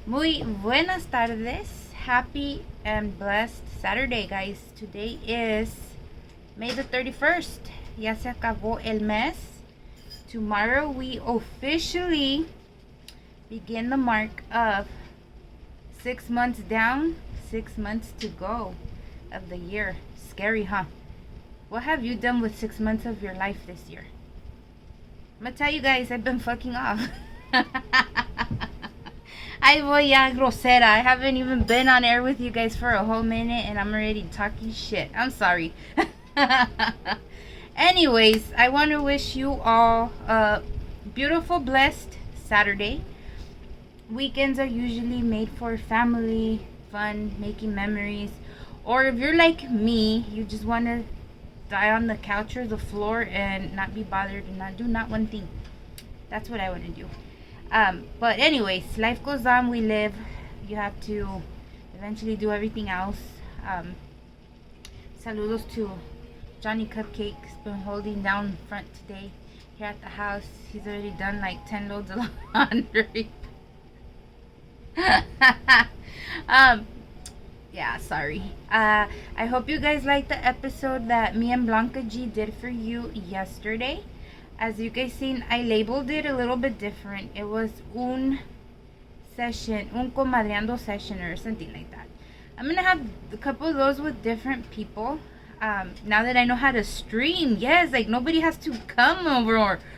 Muy buenas tardes. Happy and blessed Saturday, guys. Today is May the 31st. Ya se acabó el mes. Tomorrow we officially begin the mark of 6 months down, 6 months to go of the year. Scary, huh? What have you done with 6 months of your life this year? I'm gonna tell you guys, I've been fucking off. Ay, voy ya grosera. I haven't even been on air with you guys for a whole minute and I'm already talking shit. I'm sorry. Anyways, I want to wish you all a beautiful, blessed Saturday. Weekends are usually made for family, fun, making memories. Or if you're like me, you just want to die on the couch or the floor and not be bothered and not do not one thing. That's what I want to do. But anyways, life goes on. We live. You have to eventually do everything else. Saludos to Johnny Cupcake's been holding down front today here at the house. He's already done like 10 loads of laundry. Yeah, sorry. I hope you guys liked the episode that me and Blanca G did for you yesterday. As you guys seen, I labeled it a little bit different. It was un comadriando session or something like that. I'm gonna have a couple of those with different people. Now that I know how to stream, yes, like nobody has to come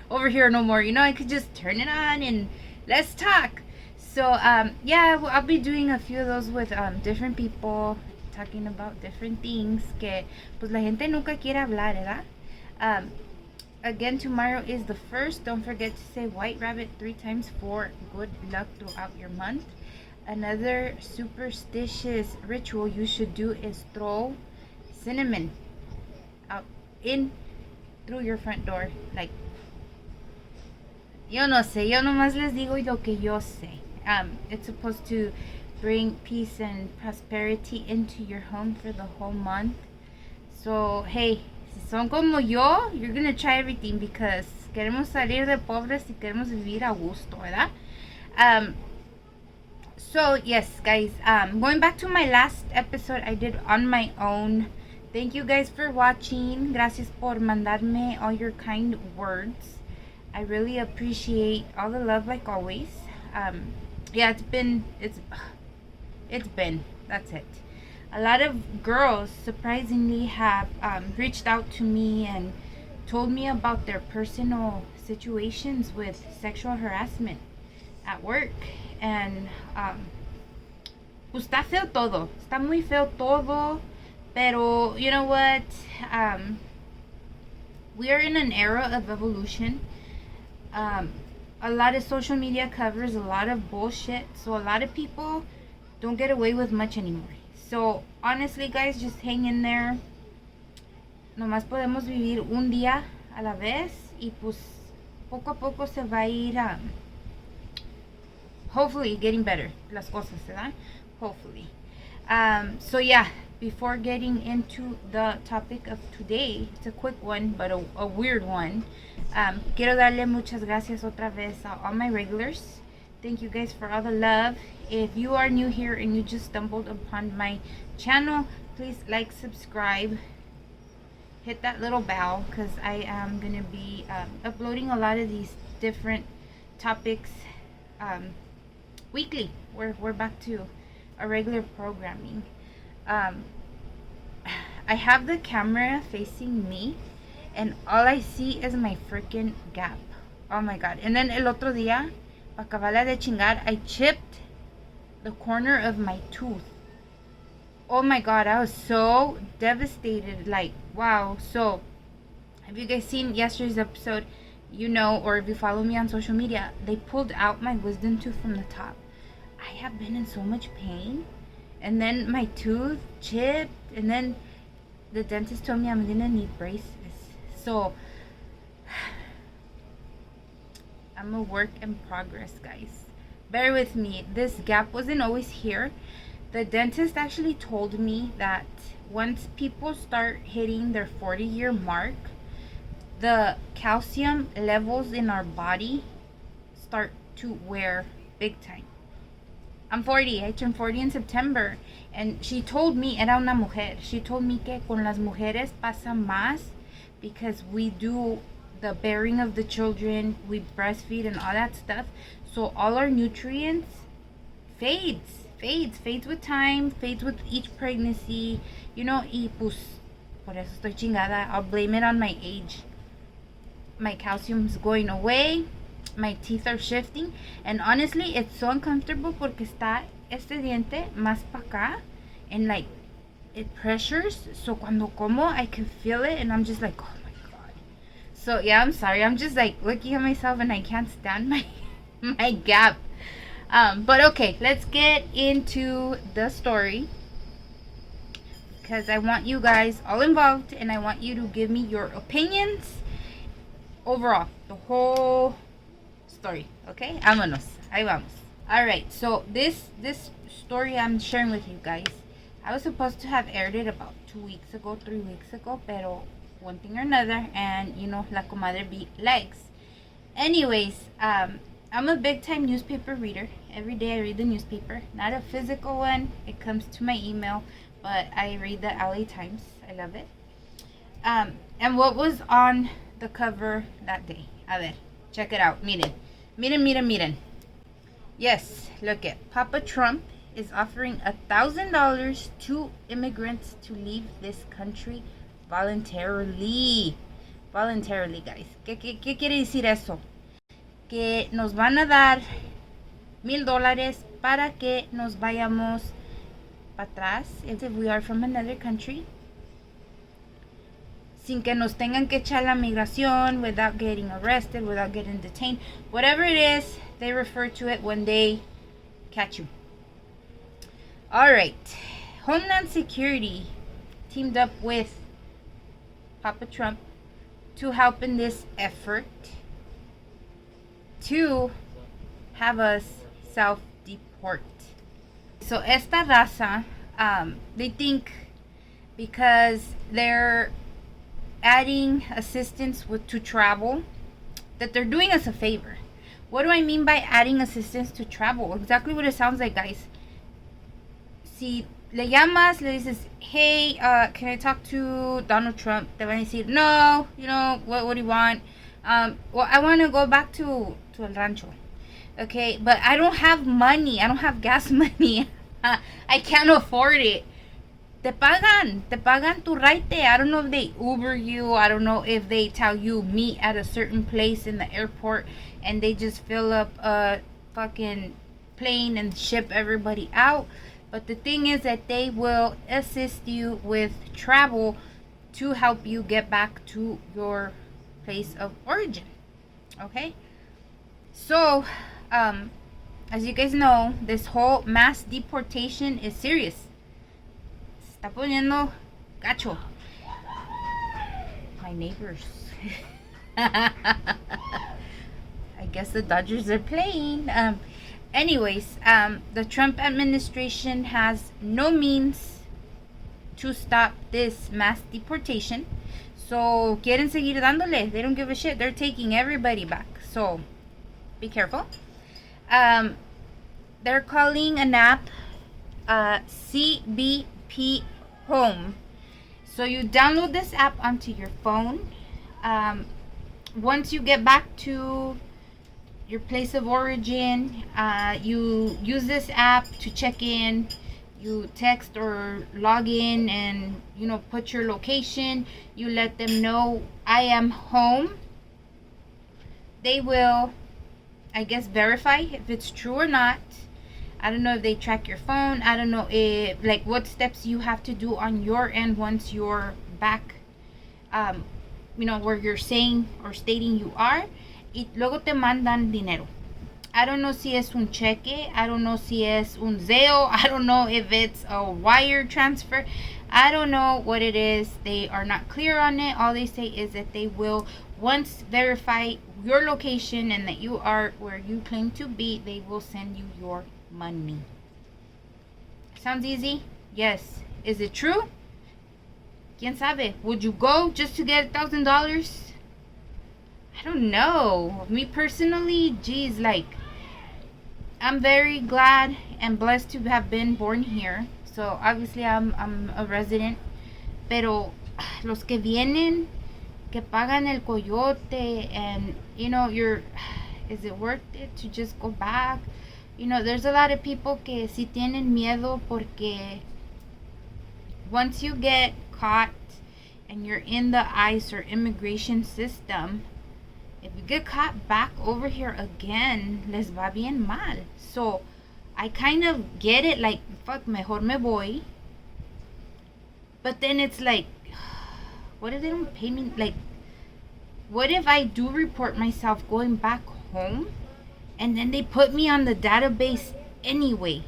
over here no more. You know, I could just turn it on and let's talk. So yeah, I'll be doing a few of those with different people, talking about different things que pues la gente nunca quiere hablar, ¿verdad? Again, tomorrow is the 1st. Don't forget to say white rabbit 3 times for good luck throughout your month. Another superstitious ritual you should do is throw cinnamon out in through your front door. Like, yo no sé, yo nomás les digo lo que yo sé. It's supposed to bring peace and prosperity into your home for the whole month. So, hey, si son como yo, you're gonna try everything because queremos salir de pobres y queremos vivir a gusto, ¿verdad? So, yes, guys, going back to my last episode I did on my own. Thank you guys for watching. Gracias por mandarme all your kind words. I really appreciate all the love like always. Yeah, it's been, that's it. A lot of girls surprisingly have reached out to me and told me about their personal situations with sexual harassment at work. And pues está feo todo. Está muy feo todo. Pero you know what? We are in an era of evolution. A lot of social media covers a lot of bullshit. So a lot of people don't get away with much anymore. So, honestly, guys, just hang in there. Nomás podemos vivir un día a la vez. Y pues, poco a poco se va a ir, hopefully, getting better. Las cosas, ¿verdad? Hopefully. So, yeah, before getting into the topic of today, it's a quick one, but a weird one. Quiero darle muchas gracias otra vez a all my regulars. Thank you guys for all the love. If you are new here and you just stumbled upon my channel, please like, subscribe, hit that little bell because I am going to be uploading a lot of these different topics weekly. We're back to our regular programming. I have the camera facing me and all I see is my freaking gap. Oh my god. And then el otro día, pa' acabarla de chingar, I chipped the corner of my tooth. Oh my god, I was so devastated. Like, wow. So, have you guys seen yesterday's episode? You know, or if you follow me on social media, they pulled out my wisdom tooth from the top. I have been in so much pain. And then my tooth chipped. And then the dentist told me I'm gonna need braces. So, I'm a work in progress, guys. Bear with me. This gap wasn't always here. The dentist actually told me that once people start hitting their 40-year mark, the calcium levels in our body start to wear big time. I'm 40. I turned 40 in September. And she told me, era una mujer, she told me que con las mujeres pasa más because we do the bearing of the children, we breastfeed and all that stuff. So all our nutrients fades with time, fades with each pregnancy, you know, y pues, por eso estoy chingada. I'll blame it on my age. My calcium's going away, my teeth are shifting, and honestly, it's so uncomfortable porque está este diente más para acá, and like, it pressures, so cuando como, I can feel it, and I'm just like, oh my god. So yeah, I'm sorry, I'm just like looking at myself, and I can't stand my gap. But okay, let's get into the story, because I want you guys all involved, and I want you to give me your opinions overall, the whole story. Okay, vámonos, ahí vamos. All right, so this story I'm sharing with you guys, I was supposed to have aired it about 2 weeks ago, 3 weeks ago, pero one thing or another, and you know, la comadre beat legs. Anyways, I'm a big time newspaper reader. Every day I read the newspaper, not a physical one, it comes to my email, but I read the LA Times. I love it. And what was on the cover that day? A ver, check it out. Miren. Yes, look it. Papa Trump is offering $1,000 to immigrants to leave this country voluntarily. Voluntarily, guys. ¿Qué quiere decir eso? Que nos van a dar $1,000 para que nos vayamos para atrás if we are from another country, sin que nos tengan que echar la migración, without getting arrested, without getting detained, whatever it is they refer to it when they catch you. All right, Homeland Security teamed up with Papa Trump to help in this effort to have us self-deport. So esta raza, they think because they're adding assistance to travel, that they're doing us a favor. What do I mean by adding assistance to travel? Exactly what it sounds like, guys. Si le llamas, le dices, hey, can I talk to Donald Trump? Te van a decir, no, you know, what do you want? Well, I want to go back to El Rancho. Okay, but I don't have money. I don't have gas money. I can't afford it. Te pagan tu raite. I don't know if they Uber you. I don't know if they tell you meet at a certain place in the airport and they just fill up a fucking plane and ship everybody out. But the thing is that they will assist you with travel to help you get back to your place of origin. Okay? So, as you guys know, this whole mass deportation is serious. Se está poniendo gacho. My neighbors. I guess the Dodgers are playing. Anyways, the Trump administration has no means to stop this mass deportation. So, quieren seguir dándole. They don't give a shit. They're taking everybody back. So, be careful. They're calling an app CBP Home. So you download this app onto your phone. Once you get back to your place of origin, you use this app to check in. You text or log in and, you know, put your location. You let them know I am home. They will, I guess, verify if it's true or not. I don't know if they track your phone. I don't know if, like, what steps you have to do on your end once you're back, you know, where you're saying or stating you are. Y luego te mandan dinero. I don't know si es un cheque. I don't know si es un Zelle. I don't know if it's a wire transfer. I don't know what it is. They are not clear on it. All they say is that they will, once verify your location and that you are where you claim to be, they will send you your money. Sounds easy? Yes. Is it true? ¿Quién sabe? Would you go just to get $1,000? I don't know. Me personally, geez, like, I'm very glad and blessed to have been born here. So obviously I'm a resident. Pero los que vienen, que pagan el coyote, and is it worth it to just go back? There's a lot of people que sí tienen miedo porque once you get caught and you're in the ICE or immigration system, if you get caught back over here again, les va bien mal. So I kind of get it, like, fuck, mejor me voy. But then it's like, what if they don't pay me? Like, what if I do report myself going back home and then they put me on the database anyway?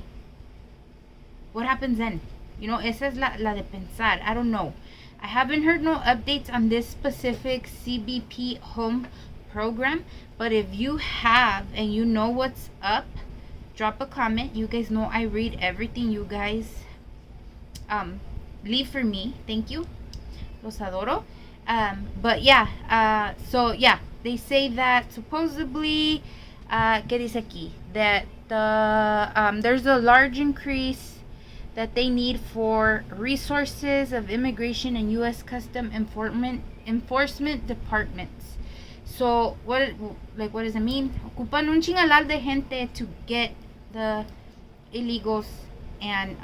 What happens then? Esa es la de pensar. I don't know. I haven't heard no updates on this specific CBP home program, but if you have and you know what's up, drop a comment. You guys know I read everything you guys leave for me. Thank you. Los adoro. But yeah, so yeah, they say that supposedly, ¿qué dice aquí? That there's a large increase that they need for resources of immigration and U.S. Custom enforcement departments. So what does it mean? Ocupan un chingalal de gente to get the illegals and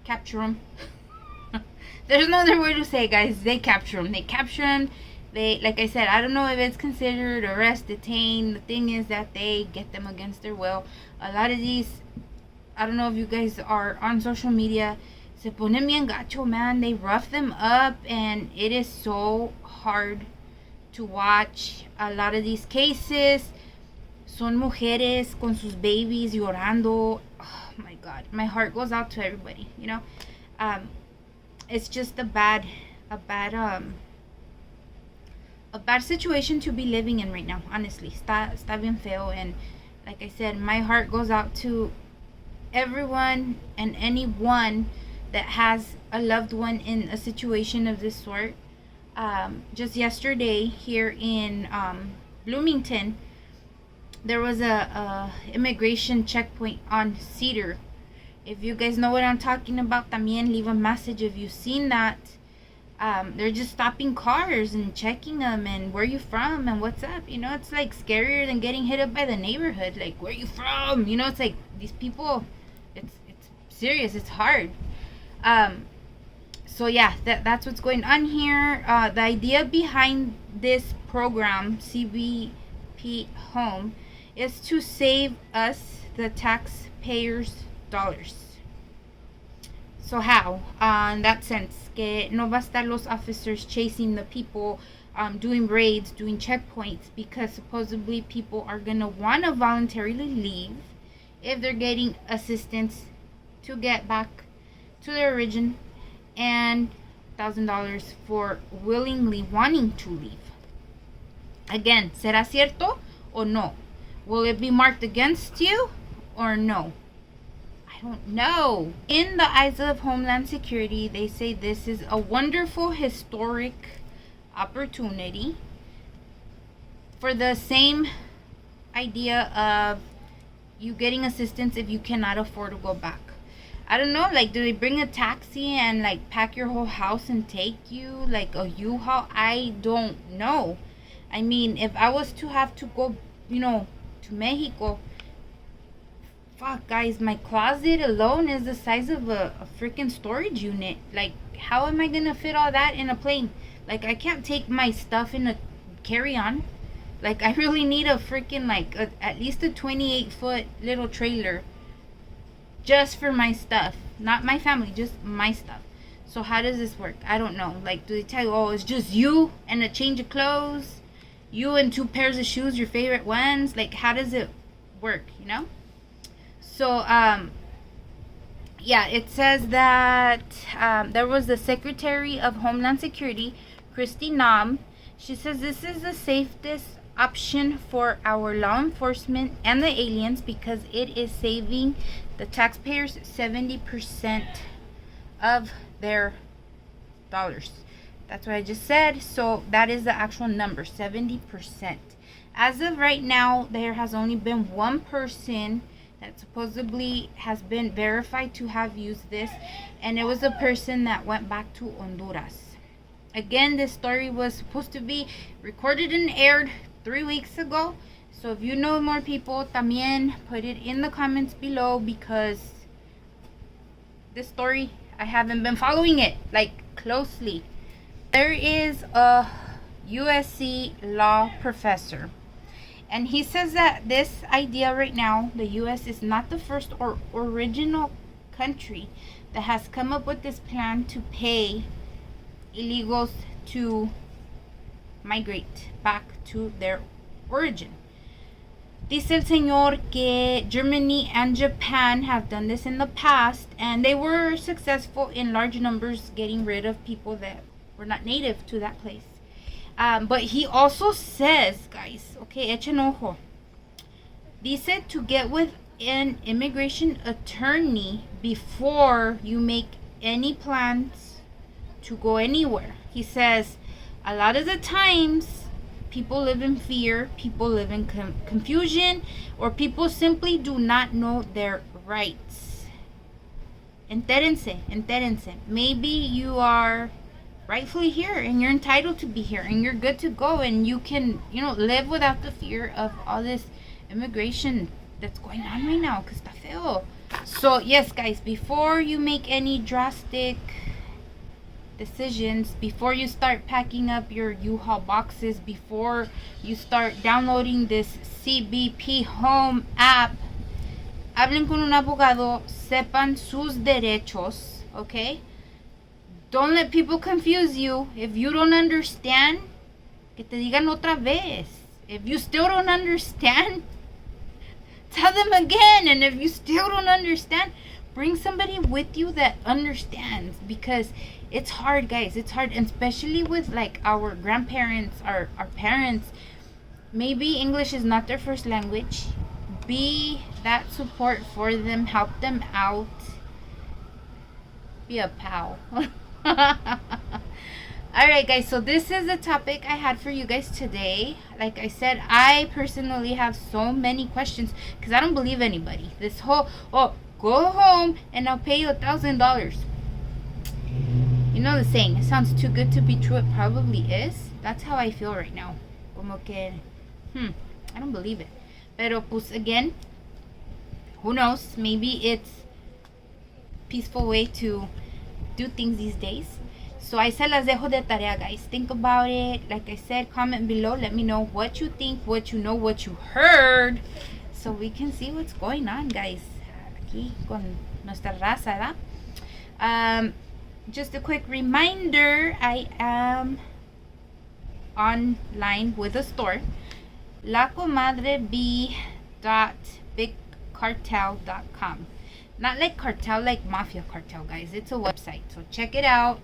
capture them. There's no other way to say it, guys. They capture them. They capture them. They, like I said, I don't know if it's considered arrest, detain. The thing is that they get them against their will. A lot of these, I don't know if you guys are on social media, se ponen bien gacho, man. They rough them up, and it is so hard to watch. A lot of these cases son mujeres con sus babies llorando. Oh my God, my heart goes out to everybody. It's just a bad situation to be living in right now. Honestly, está bien feo, and like I said, my heart goes out to everyone and anyone that has a loved one in a situation of this sort. Just yesterday here in Bloomington, there was a immigration checkpoint on Cedar. If you guys know what I'm talking about, también leave a message if you've seen that. They're just stopping cars and checking them and where you from and what's up. It's like scarier than getting hit up by the neighborhood. Like, where you from? It's like these people, it's serious. It's hard. So yeah, that's what's going on here. The idea behind this program, CBP Home, is to save us, the taxpayers, dollars. So how? In that sense, que no va a estar los officers chasing the people, doing raids, doing checkpoints, because supposedly people are gonna want to voluntarily leave if they're getting assistance to get back to their origin, and $1,000 for willingly wanting to leave. Again, ¿será cierto o no? Will it be marked against you or no? I don't know. In the eyes of Homeland Security, they say this is a wonderful historic opportunity for the same idea of you getting assistance if you cannot afford to go back. I don't know, like, do they bring a taxi and like pack your whole house and take you, like a U-Haul? I don't know. I mean, if I was to have to go, to Mexico, fuck, guys, my closet alone is the size of a freaking storage unit. Like, how am I gonna fit all that in a plane? Like, I can't take my stuff in a carry-on. Like, I really need a freaking, like, at least a 28-foot little trailer just for my stuff. Not my family, just my stuff. So how does this work? I don't know. Like, do they tell you, oh, it's just you and a change of clothes? You and 2 pairs of shoes, your favorite ones? Like, how does it work, So, yeah, it says that there was the Secretary of Homeland Security, Christy Nam. She says this is the safest option for our law enforcement and the aliens because it is saving the taxpayers 70% of their dollars. That's what I just said. So that is the actual number, 70%. As of right now, there has only been one person that supposedly has been verified to have used this, and it was a person that went back to Honduras. Again, this story was supposed to be recorded and aired 3 weeks ago. So if you know more people, también put it in the comments below, because this story, I haven't been following it like closely. There is a USC law professor, and he says that this idea right now, the US is not the first or original country that has come up with this plan to pay illegals to migrate back to their origin. Dice el señor que Germany and Japan have done this in the past, and they were successful in large numbers getting rid of people that were not native to that place. But he also says, guys, okay, echen ojo. Dice to get with an immigration attorney before you make any plans to go anywhere. He says a lot of the times people live in fear, people live in confusion, or people simply do not know their rights. Entérense. Maybe you are rightfully here and you're entitled to be here and you're good to go, and you can, live without the fear of all this immigration that's going on right now, because está feo. So yes, guys, before you make any drastic decisions, before you start packing up your U-Haul boxes, before you start downloading this CBP Home app, hablen con un abogado, sepan sus derechos, okay? Don't let people confuse you. If you don't understand, que te digan otra vez. If you still don't understand, tell them again. And if you still don't understand, bring somebody with you that understands, because it's hard, guys. It's hard, and especially with like our grandparents, our parents. Maybe English is not their first language. Be that support for them. Help them out. Be a pal. Alright, guys, so this is the topic I had for you guys today. Like I said, I personally have so many questions because I don't believe anybody. This whole, go home and I'll pay you $1,000. You know the saying, it sounds too good to be true. It probably is. That's how I feel right now. Como que, I don't believe it. Pero pues again, who knows? Maybe it's a peaceful way to do things these days. So I se las dejo de tarea, guys. Think about it. Like I said, comment below. Let me know what you think, what you know, what you heard, so we can see what's going on, guys. Aquí con nuestra raza, ¿verdad? Just a quick reminder, I am online with a store, lacomadreb.bigcartel.com. Not like cartel, like mafia cartel, guys. It's a website, so check it out.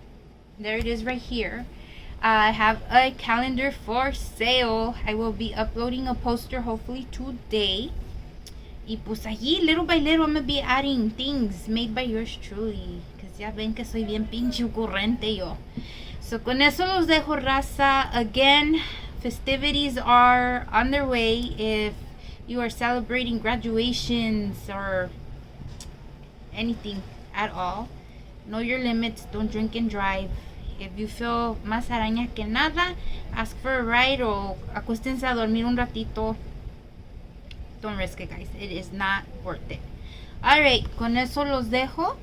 There it is right here. I have a calendar for sale. I will be uploading a poster hopefully today. Y pues allí, little by little, I'm going to be adding things made by yours truly. Because ya ven que soy bien pinche ocurrente yo. So con eso los dejo, raza. Again, festivities are on their way. If you are celebrating graduations or anything at all, know your limits. Don't drink and drive. If you feel más araña que nada, ask for a ride o acuéstense a dormir un ratito. Don't risk it, guys. It is not worth it. Alright, con eso los dejo.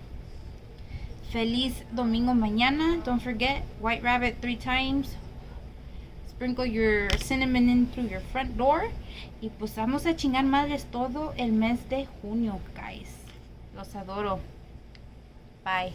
Feliz domingo mañana. Don't forget, White Rabbit 3 times. Sprinkle your cinnamon in through your front door. Y pues vamos a chingar madres todo el mes de junio, guys. Los adoro. Bye.